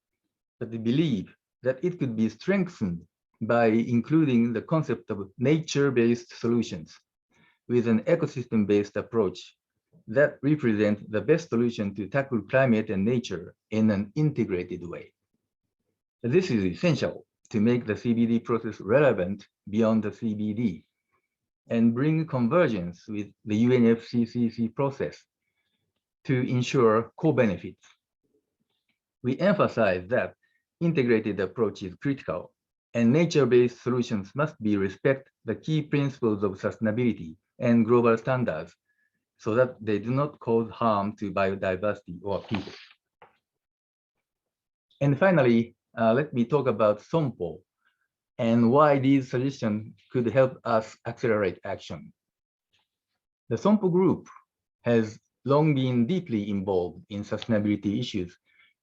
but we believe that it could be strengthened by including the concept of nature-based solutions with an ecosystem-based approach that represent the best solution to tackle climate and nature in an integrated way. This is essential to make the CBD process relevant beyond the CBD and bring convergence with the UNFCCC process to ensure co-benefits. We emphasize that integrated approach is critical, and nature-based solutions must respect the key principles of sustainability and global standards so that they do not cause harm to biodiversity or people. And finally, let me talk about Sompo, and why these suggestions could help us accelerate action. The SOMPO Group has long been deeply involved in sustainability issues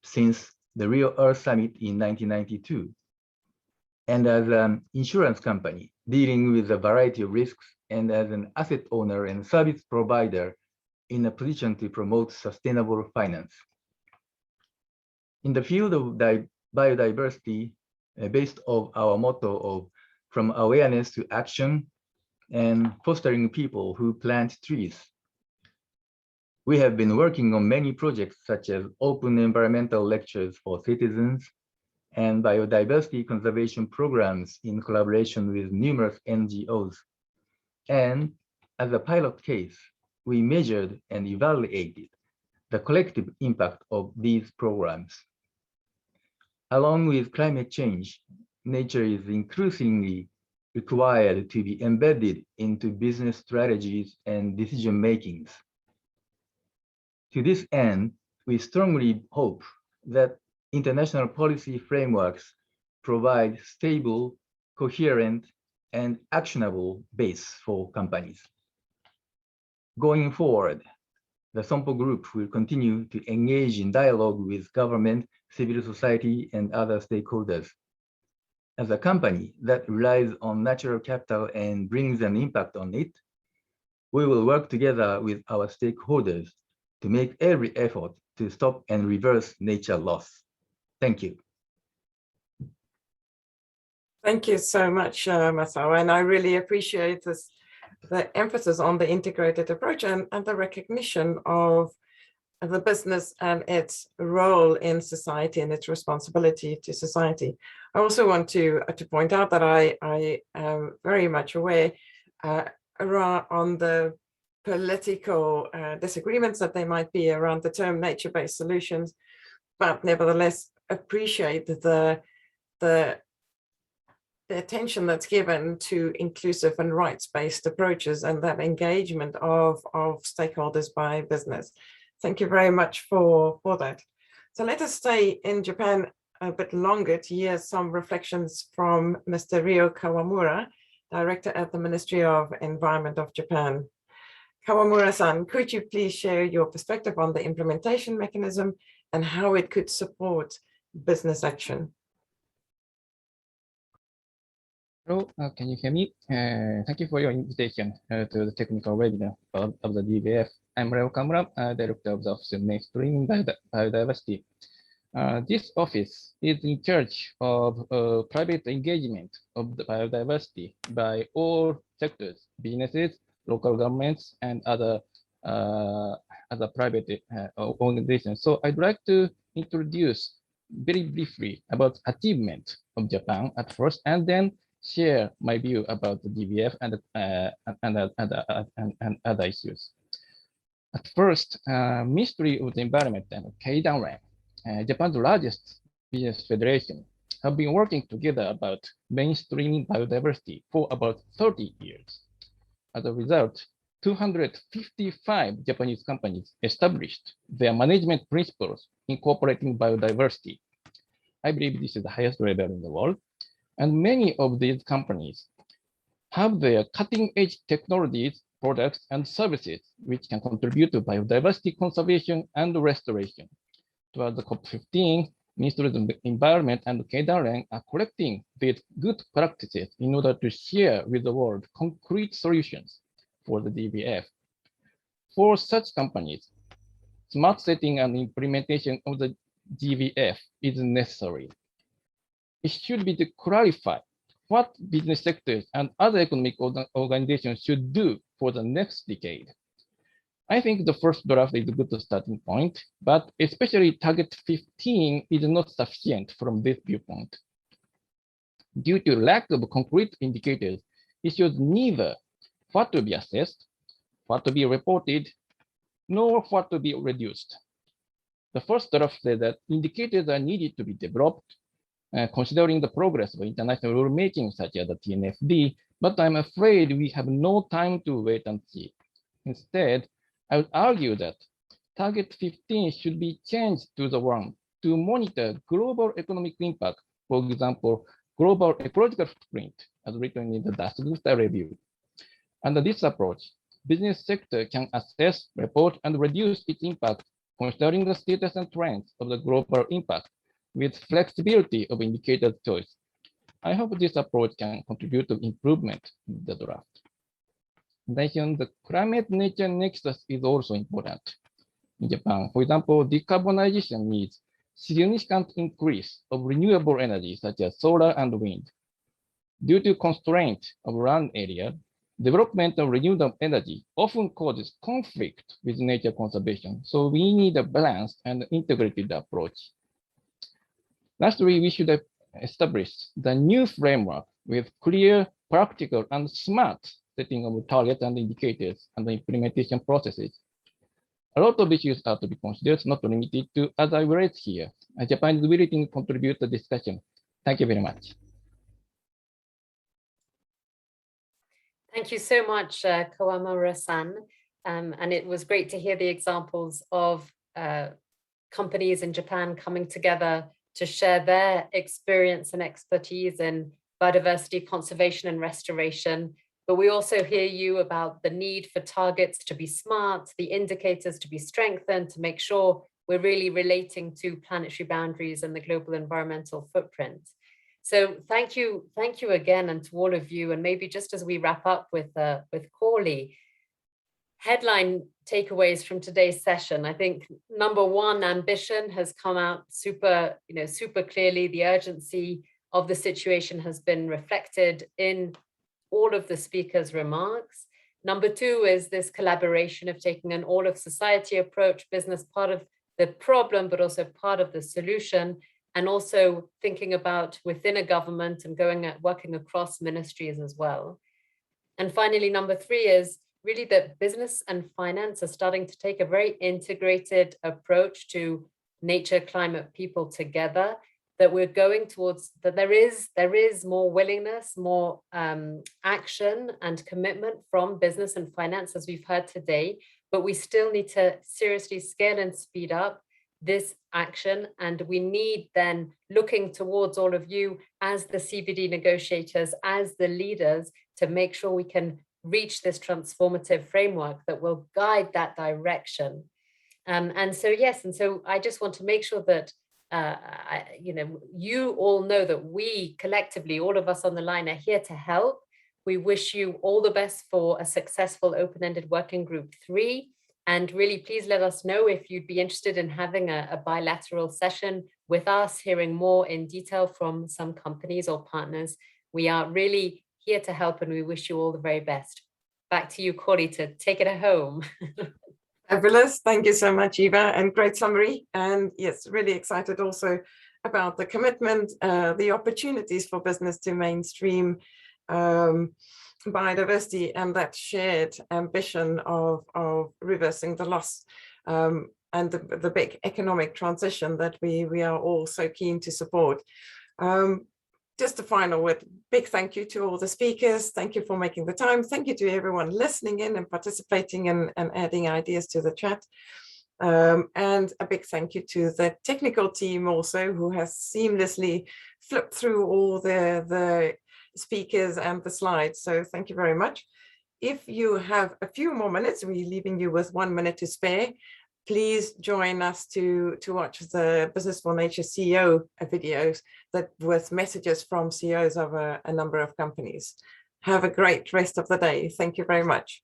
since the Rio Earth Summit in 1992. And as an insurance company dealing with a variety of risks, and as an asset owner and service provider in a position to promote sustainable finance. In the field of biodiversity, based on our motto of from awareness to action and fostering people who plant trees, we have been working on many projects such as open environmental lectures for citizens and biodiversity conservation programs in collaboration with numerous NGOs. And as a pilot case, we measured and evaluated the collective impact of these programs. Along with climate change, nature is increasingly required to be embedded into business strategies and decision makings. To this end, we strongly hope that international policy frameworks provide stable, coherent, and actionable base for companies. Going forward, the SOMPO Group will continue to engage in dialogue with government, civil society, and other stakeholders. As a company that relies on natural capital and brings an impact on it, we will work together with our stakeholders to make every effort to stop and reverse nature loss. Thank you. Thank you so much, Masao, and I really appreciate this, the emphasis on the integrated approach and the recognition of the business and its role in society and its responsibility to society. I also want to point out that I am very much aware on the political disagreements that there might be around the term nature-based solutions, but nevertheless appreciate the attention that's given to inclusive and rights-based approaches and that engagement of stakeholders by business. Thank you very much for that. So let us stay in Japan a bit longer to hear some reflections from Mr. Ryo Kawamura, Director at the Ministry of Environment of Japan. Kawamura-san, could you please share your perspective on the implementation mechanism and how it could support business action? Hello, can you hear me? Thank you for your invitation to the technical webinar of the DBF. I'm Ryo Kawamura, Director of the Office of Mainstreaming Biodiversity. This office is in charge of private engagement of the biodiversity by all sectors, businesses, local governments, and other private organizations. So I'd like to introduce very briefly about achievement of Japan at first, and then share my view about the DBF and other issues. At first, Ministry of the Environment and Keidanren, Japan's largest business federation, have been working together about mainstreaming biodiversity for about 30 years. As a result, 255 Japanese companies established their management principles incorporating biodiversity. I believe this is the highest level in the world. And many of these companies have their cutting-edge technologies, products, and services which can contribute to biodiversity conservation and restoration. Towards the COP15, Ministry of the Environment and Keidanren are collecting these good practices in order to share with the world concrete solutions for the DBF. For such companies, smart setting and implementation of the DBF is necessary. It should be to clarify what business sectors and other economic organizations should do for the next decade. I think the first draft is a good starting point, but especially target 15 is not sufficient from this viewpoint. Due to lack of concrete indicators, it shows neither what to be assessed, what to be reported, nor what to be reduced. The first draft says that indicators are needed to be developed, considering the progress of international rulemaking such as the TNFD, but I'm afraid we have no time to wait and see. Instead, I would argue that target 15 should be changed to the one to monitor global economic impact, for example, global ecological footprint, as written in the Dasgupta review. Under this approach, business sector can assess, report, and reduce its impact, considering the status and trends of the global impact with flexibility of indicator choice. I hope this approach can contribute to improvement in the draft. In addition, the climate-nature nexus is also important. In Japan, for example, decarbonization needs significant increase of renewable energy such as solar and wind. Due to constraint of land area, development of renewable energy often causes conflict with nature conservation. So we need a balanced and integrated approach. Lastly, we should establish the new framework with clear, practical, and smart setting of targets and indicators and the implementation processes. A lot of issues are to be considered, not limited to, as I read here. Japan is willing to contribute to the discussion. Thank you very much. Thank you so much, Kawamura-san. And it was great to hear the examples of companies in Japan coming together to share their experience and expertise in biodiversity conservation and restoration. But we also hear you about the need for targets to be smart, the indicators to be strengthened, to make sure we're really relating to planetary boundaries and the global environmental footprint. So thank you again, and to all of you. And maybe just as we wrap up with Corley, headline takeaways from today's session. I think number one, ambition has come out super clearly. The urgency of the situation has been reflected in all of the speakers' remarks. Number two is this collaboration of taking an all of society approach, business part of the problem, but also part of the solution, and also thinking about within a government and working across ministries as well. And finally, number three is really that business and finance are starting to take a very integrated approach to nature, climate, people together, that we're going towards, that there is more willingness, more action and commitment from business and finance, as we've heard today, but we still need to seriously scale and speed up this action. And we need then looking towards all of you as the CBD negotiators, as the leaders, to make sure we can reach this transformative framework that will guide that direction. And so I just want to make sure that you all know that we collectively, all of us on the line, are here to help. We wish you all the best for a successful open-ended working group 3. And really, please let us know if you'd be interested in having a bilateral session with us, hearing more in detail from some companies or partners. We are really here to help, and we wish you all the very best. Back to you, Corey, to take it home. Fabulous. Thank you so much, Eva, and great summary. And yes, really excited also about the commitment, the opportunities for business to mainstream biodiversity, and that shared ambition of reversing the loss and the big economic transition that we are all so keen to support. Just a final word, big thank you to all the speakers. Thank you for making the time. Thank you to everyone listening in and participating and adding ideas to the chat. And a big thank you to the technical team also, who has seamlessly flipped through all the speakers and the slides. So thank you very much. If you have a few more minutes, we're leaving you with 1 minute to spare. Please join us to watch the Business for Nature CEO videos with messages from CEOs of a number of companies. Have a great rest of the day. Thank you very much.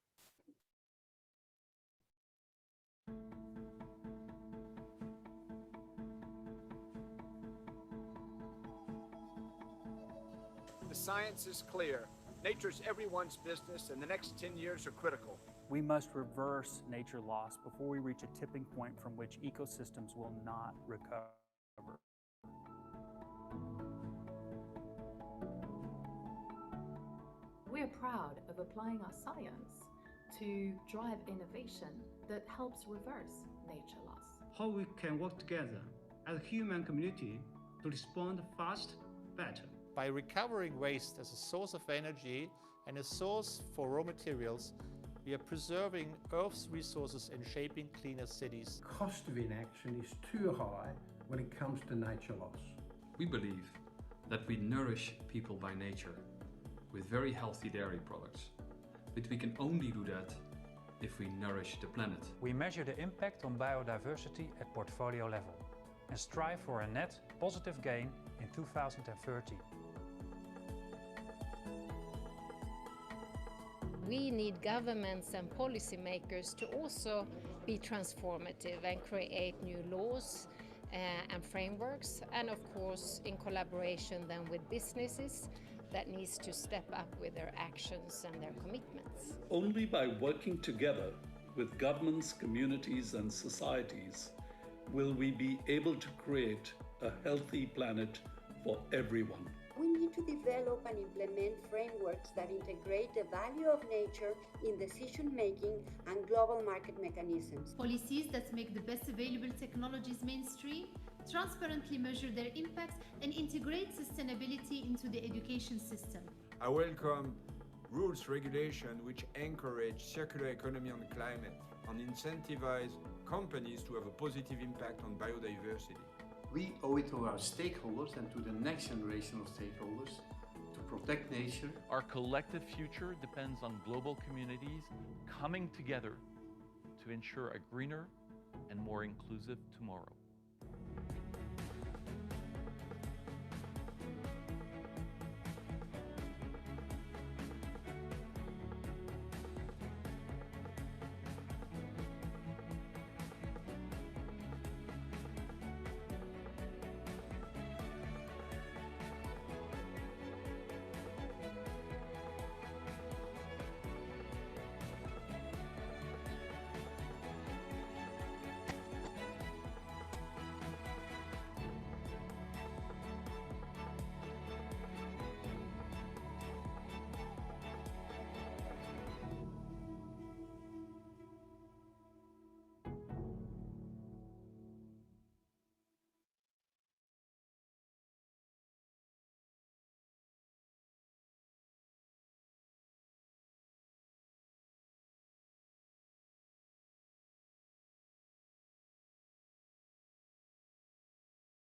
The science is clear. Nature's everyone's business, and the next 10 years are critical. We must reverse nature loss before we reach a tipping point from which ecosystems will not recover. We are proud of applying our science to drive innovation that helps reverse nature loss. How we can work together as a human community to respond fast, better. By recovering waste as a source of energy and a source for raw materials, we are preserving Earth's resources and shaping cleaner cities. Cost of inaction is too high when it comes to nature loss. We believe that we nourish people by nature with very healthy dairy products. But we can only do that if we nourish the planet. We measure the impact on biodiversity at portfolio level and strive for a net positive gain in 2030. We need governments and policymakers to also be transformative and create new laws and frameworks, and of course in collaboration then with businesses that needs to step up with their actions and their commitments. Only by working together with governments, communities and societies will we be able to create a healthy planet for everyone. We need to develop and implement frameworks that integrate the value of nature in decision-making and global market mechanisms. Policies that make the best available technologies mainstream, transparently measure their impacts, and integrate sustainability into the education system. I welcome rules regulation which encourage circular economy on climate and incentivize companies to have a positive impact on biodiversity. We owe it to our stakeholders and to the next generation of stakeholders to protect nature. Our collective future depends on global communities coming together to ensure a greener and more inclusive tomorrow.